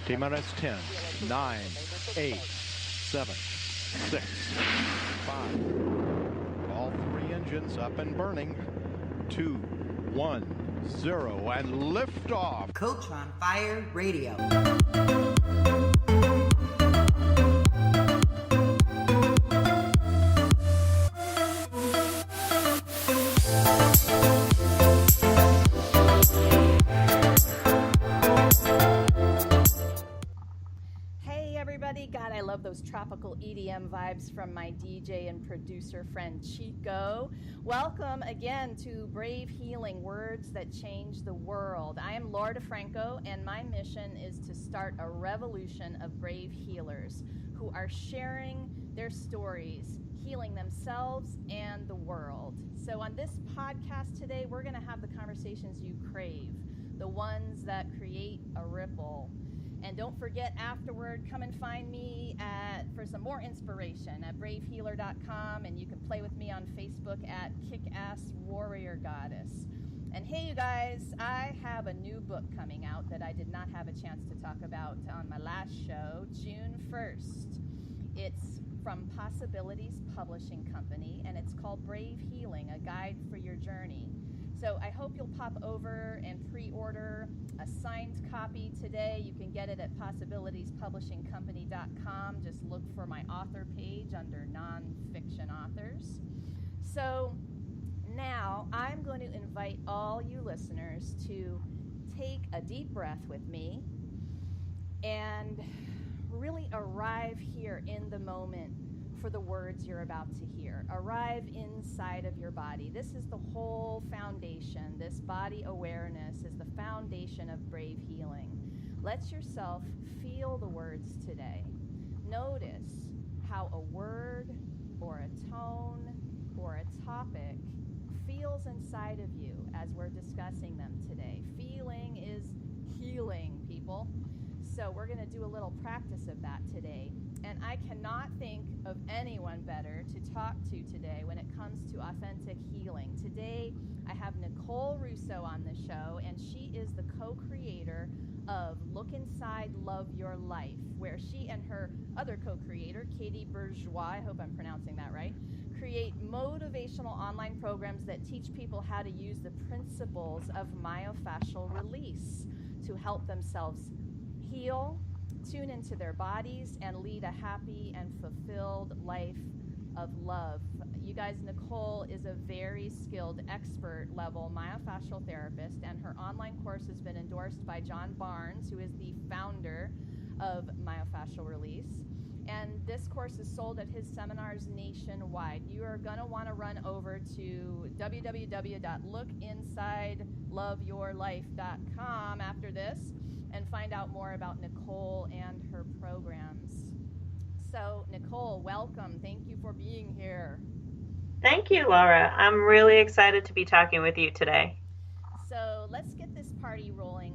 T-minus 10, 9, 8, 7, 6, 5. All three engines up and burning. 2, 1, 0, and liftoff. Coach on Fire Radio. God, I love those tropical EDM vibes from my DJ and producer friend Chico. Welcome again to Brave Healing, Words That Change the World. I am Laura DeFranco, and my mission is to start a revolution of brave healers who are sharing their stories, healing themselves and the world. So on this podcast today, we're going to have the conversations you crave, the ones that create a ripple. And don't forget, afterward, come and find me for some more inspiration at bravehealer.com, and you can play with me on Facebook at Kick-Ass Warrior Goddess. And hey, you guys, I have a new book coming out that I did not have a chance to talk about on my last show, June 1st. It's from Possibilities Publishing Company, and it's called Brave Healing, A Guide for Your Journey. So I hope you'll pop over and pre-order a signed copy today. You can get it at possibilitiespublishingcompany.com. Just look for my author page under nonfiction authors. So now I'm going to invite all you listeners to take a deep breath with me and really arrive here in the moment for the words you're about to hear. Arrive inside of your body. This is the whole foundation. This body awareness is the foundation of brave healing. Let yourself feel the words today. Notice how a word or a tone or a topic feels inside of you as we're discussing them today. Feeling is healing, people. So we're going to do a little practice of that today. And I cannot think of anyone better to talk to today when it comes to authentic healing. Today, I have Nicole Russo on the show, and she is the co-creator of Look Inside, Love Your Life, where she and her other co-creator, Katie Bourgeois, I hope I'm pronouncing that right, create motivational online programs that teach people how to use the principles of myofascial release to help themselves heal, tune into their bodies, and lead a happy and fulfilled life of love. You guys, Nicole is a very skilled expert level myofascial therapist, and her online course has been endorsed by John Barnes, who is the founder of Myofascial Release. And this course is sold at his seminars nationwide. You are going to want to run over to www.lookinsideloveyourlife.com after this and find out more about Nicole and her programs. So, Nicole, welcome. Thank you for being here. Thank you, Laura. I'm really excited to be talking with you today. So, let's get this party rolling.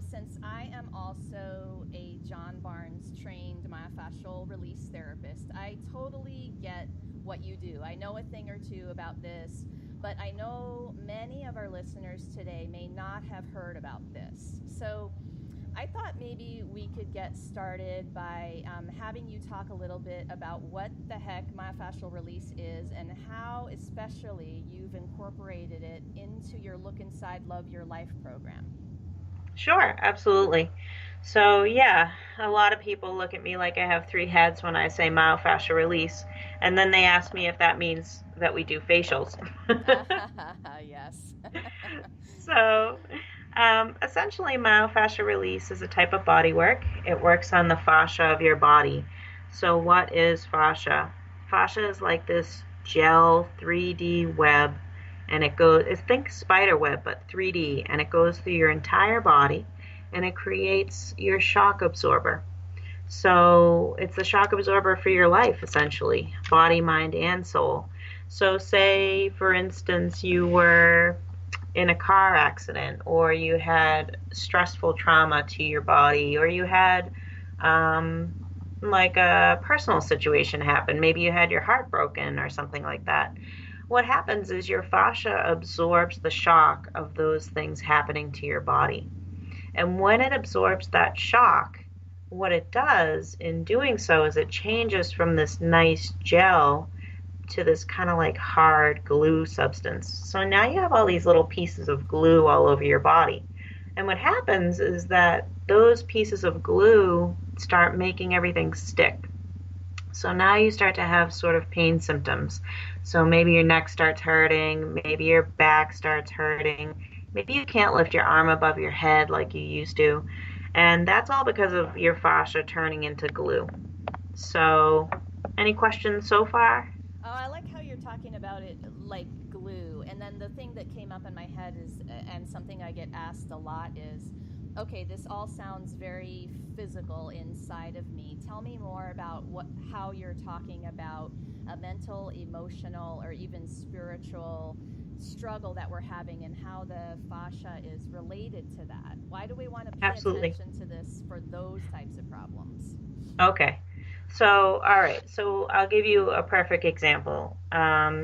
Since I am also a John Barnes trained myofascial release therapist, I totally get what you do. I know a thing or two about this, but I know many of our listeners today may not have heard about this. So I thought maybe we could get started by having you talk a little bit about what the heck myofascial release is and how especially you've incorporated it into your Look Inside, Love Your Life program. Sure, absolutely. So yeah, a lot of people look at me like I have three heads when I say myofascial release, and then they ask me if that means that we do facials. Yes. So essentially, myofascial release is a type of body work. It works on the fascia of your body. So what is fascia? Fascia is like this gel 3D web, and it goes, think spider web, but 3D, and it goes through your entire body, and it creates your shock absorber. So it's the shock absorber for your life, essentially, body, mind, and soul. So say, for instance, you were in a car accident, or you had stressful trauma to your body, or you had like a personal situation happen. Maybe you had your heart broken or something like that. What happens is your fascia absorbs the shock of those things happening to your body. And when it absorbs that shock, what it does in doing so is it changes from this nice gel to this kind of like hard glue substance. So now you have all these little pieces of glue all over your body. And what happens is that those pieces of glue start making everything stick. So now you start to have sort of pain symptoms. So maybe your neck starts hurting, maybe your back starts hurting, maybe you can't lift your arm above your head like you used to. And that's all because of your fascia turning into glue. So, any questions so far? Oh, I like how you're talking about it like glue. And then the thing that came up in my head is, and something I get asked a lot is, okay, this all sounds very physical inside of me. Tell me more about how you're talking about a mental, emotional, or even spiritual struggle that we're having and how the fascia is related to that. Why do we want to pay Absolutely. attention to this for those types of problems? Okay. So, all right. So I'll give you a perfect example.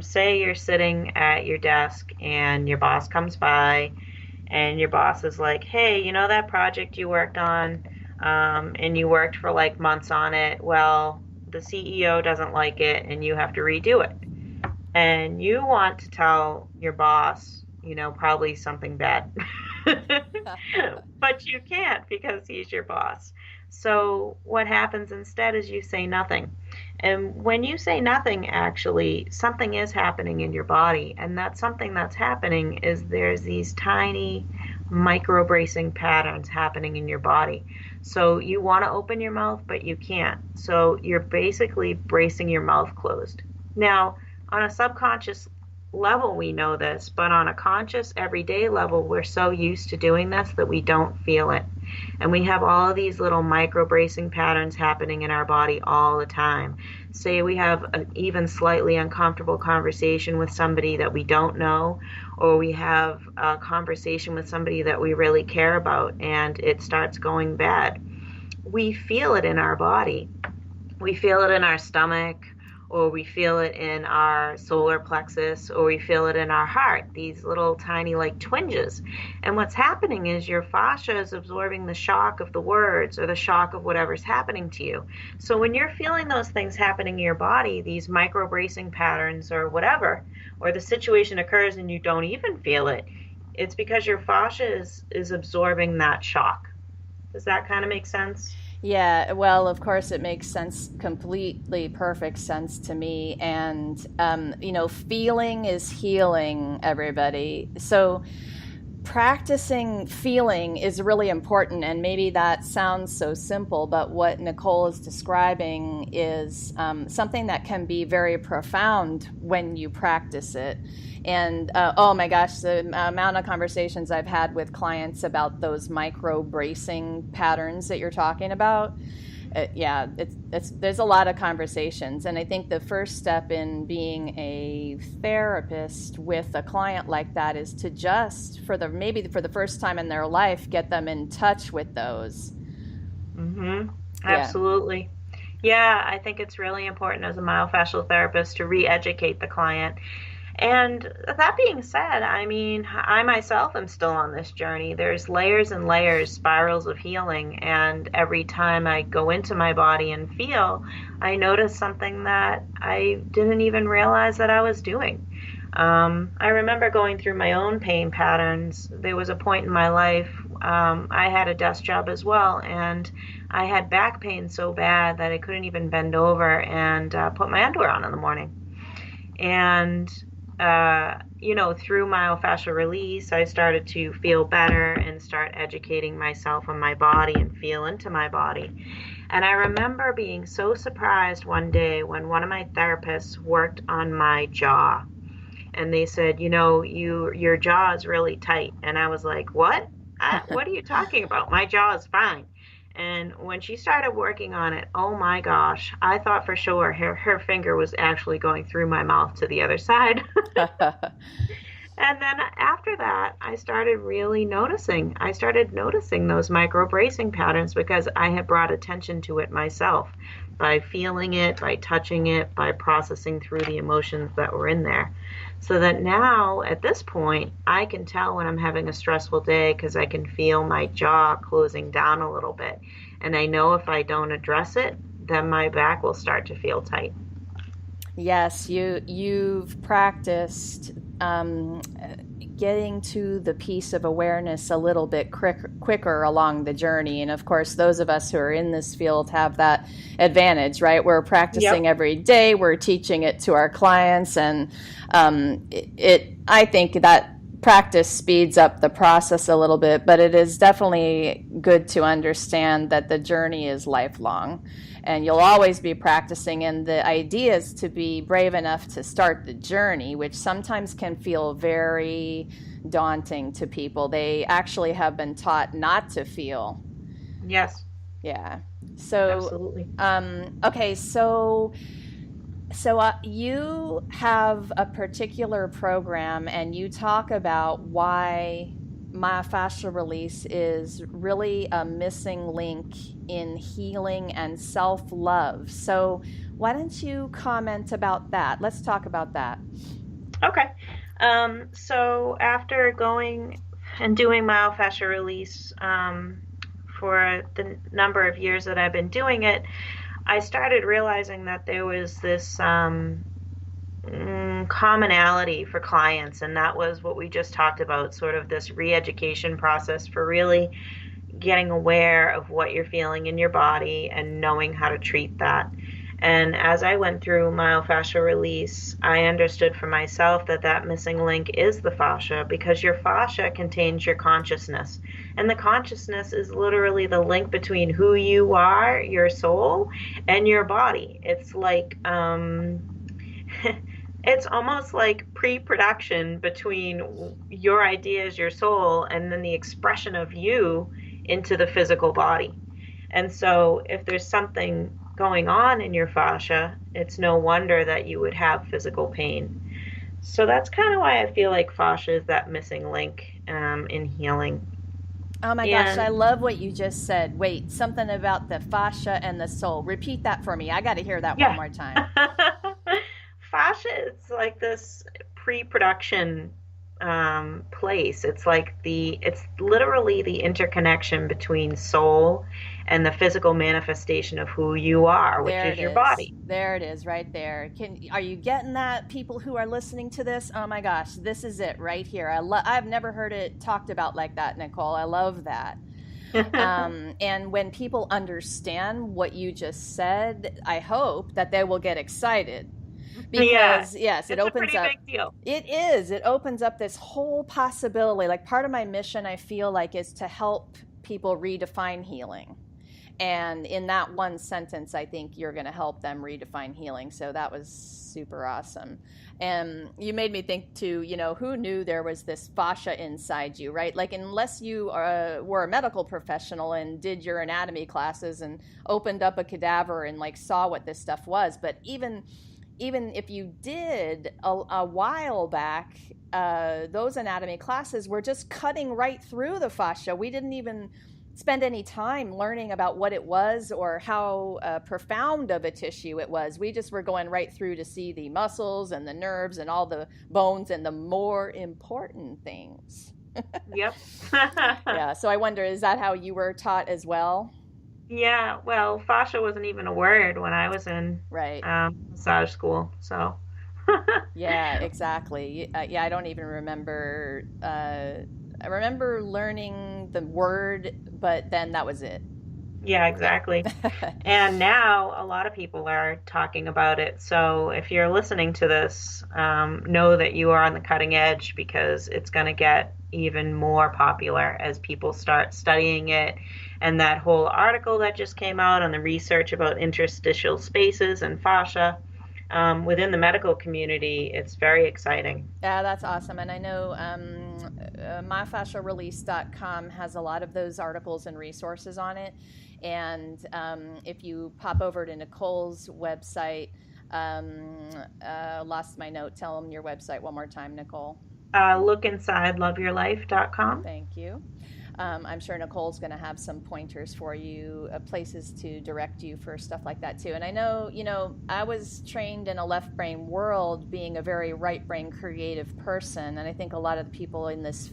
Say you're sitting at your desk and your boss comes by and your boss is like, hey, you know that project you worked on, and you worked for like months on it? Well, the CEO doesn't like it and you have to redo it. And you want to tell your boss, probably something bad. But you can't because he's your boss. So what happens instead is you say nothing. And when you say nothing, actually, something is happening in your body. And that something that's happening is there's these tiny micro bracing patterns happening in your body. So you want to open your mouth, but you can't. So you're basically bracing your mouth closed. Now, on a subconscious level, we know this, but on a conscious, everyday level, we're so used to doing this that we don't feel it. And we have all of these little micro bracing patterns happening in our body all the time. Say we have an even slightly uncomfortable conversation with somebody that we don't know, or we have a conversation with somebody that we really care about and it starts going bad. We feel it in our body. We feel it in our stomach, or we feel it in our solar plexus, or we feel it in our heart, these little tiny like twinges. And what's happening is your fascia is absorbing the shock of the words or the shock of whatever's happening to you. So when you're feeling those things happening in your body, these micro bracing patterns or whatever, or the situation occurs and you don't even feel it, it's because your fascia is absorbing that shock. Does that kind of make sense? Yeah, well, of course, it makes sense, completely perfect sense to me. And, feeling is healing, everybody. So, practicing feeling is really important, and maybe that sounds so simple, but what Nicole is describing is something that can be very profound when you practice it. And oh my gosh, the amount of conversations I've had with clients about those micro bracing patterns that you're talking about. Yeah, there's a lot of conversations, and I think the first step in being a therapist with a client like that is to just maybe for the first time in their life get them in touch with those. Mm-hmm. Yeah. Absolutely. Yeah, I think it's really important as a myofascial therapist to re-educate the client. And that being said, I mean, I myself am still on this journey. There's layers and layers, spirals of healing, and every time I go into my body and feel, I notice something that I didn't even realize that I was doing. I remember going through my own pain patterns. There was a point in my life, I had a desk job as well, and I had back pain so bad that I couldn't even bend over and put my underwear on in the morning. And through myofascial release, I started to feel better and start educating myself on my body and feel into my body. And I remember being so surprised one day when one of my therapists worked on my jaw. And they said, your jaw is really tight. And I was like, what? What are you talking about? My jaw is fine. And when she started working on it, oh my gosh, I thought for sure her finger was actually going through my mouth to the other side. And then after that, I started really noticing. I started noticing those micro bracing patterns because I had brought attention to it myself by feeling it, by touching it, by processing through the emotions that were in there. So that now, at this point, I can tell when I'm having a stressful day because I can feel my jaw closing down a little bit. And I know if I don't address it, then my back will start to feel tight. Yes, you've practiced getting to the piece of awareness a little bit quicker along the journey. And of course, those of us who are in this field have that advantage, right? We're practicing Yep. every day, we're teaching it to our clients, and I think that practice speeds up the process a little bit, but it is definitely good to understand that the journey is lifelong. And you'll always be practicing, and the idea is to be brave enough to start the journey, which sometimes can feel very daunting to people. They actually have been taught not to feel. Yes, Yeah. So, absolutely. okay, you have a particular program, and you talk about why myofascial release is really a missing link in healing and self-love. So why don't you comment about that? Let's talk about that. Okay. So after going and doing myofascial release for the number of years that I've been doing it, I started realizing that there was this commonality for clients, and that was what we just talked about, sort of this re-education process for really getting aware of what you're feeling in your body and knowing how to treat that. And as I went through myofascial release, I understood for myself that that missing link is the fascia, because your fascia contains your consciousness. And the consciousness is literally the link between who you are, your soul, and your body. It's like, it's almost like pre-production between your ideas, your soul, and then the expression of you into the physical body. And so if there's something going on in your fascia, it's no wonder that you would have physical pain. So that's kind of why I feel like fascia is that missing link in healing. Oh my gosh, I And love what you just said. Wait, something about the fascia and the soul. Repeat that for me. I got to hear that one yeah, more time. fascia is like this pre-production place. It's literally the interconnection between soul and the physical manifestation of who you are, which There is it your is. body. There it is right there. Are you getting that, people who are listening to this? Oh my gosh, this is it right here. I've never heard it talked about like that, Nicole. I love that. And when people understand what you just said, I hope that they will get excited, Yeah, because yes, it it's a opens pretty up. big deal. It opens up this whole possibility. Like, part of my mission, I feel like, is to help people redefine healing. And in that one sentence, I think you're going to help them redefine healing. So that was super awesome. And you made me think too, who knew there was this fascia inside you, right? Like, unless you were a medical professional and did your anatomy classes and opened up a cadaver and like saw what this stuff was. But even if you did a while back, those anatomy classes were just cutting right through the fascia. We didn't even spend any time learning about what it was or how profound of a tissue it was. We just were going right through to see the muscles and the nerves and all the bones and the more important things. Yep. Yeah, so I wonder, is that how you were taught as well? Yeah, well, fascia wasn't even a word when I was in Right. massage school. So, Yeah, exactly. Yeah, I don't even remember. I remember learning the word, but then that was it. yeah, Yeah. exactly. And now a lot of people are talking about it. So if you're listening to this, know that you are on the cutting edge, because it's going to get even more popular as people start studying it. And that whole article that just came out on the research about interstitial spaces and fascia within the medical community, it's very exciting. Yeah, that's awesome. And I know myfascialrelease.com has a lot of those articles and resources on it. And if you pop over to Nicole's website, lost my note. Tell them your website one more time, Nicole. Look inside loveyourlife.com. Thank you. I'm sure Nicole's going to have some pointers for you, places to direct you for stuff like that too. And I know, I was trained in a left brain world, being a very right brain creative person. And I think a lot of the people in this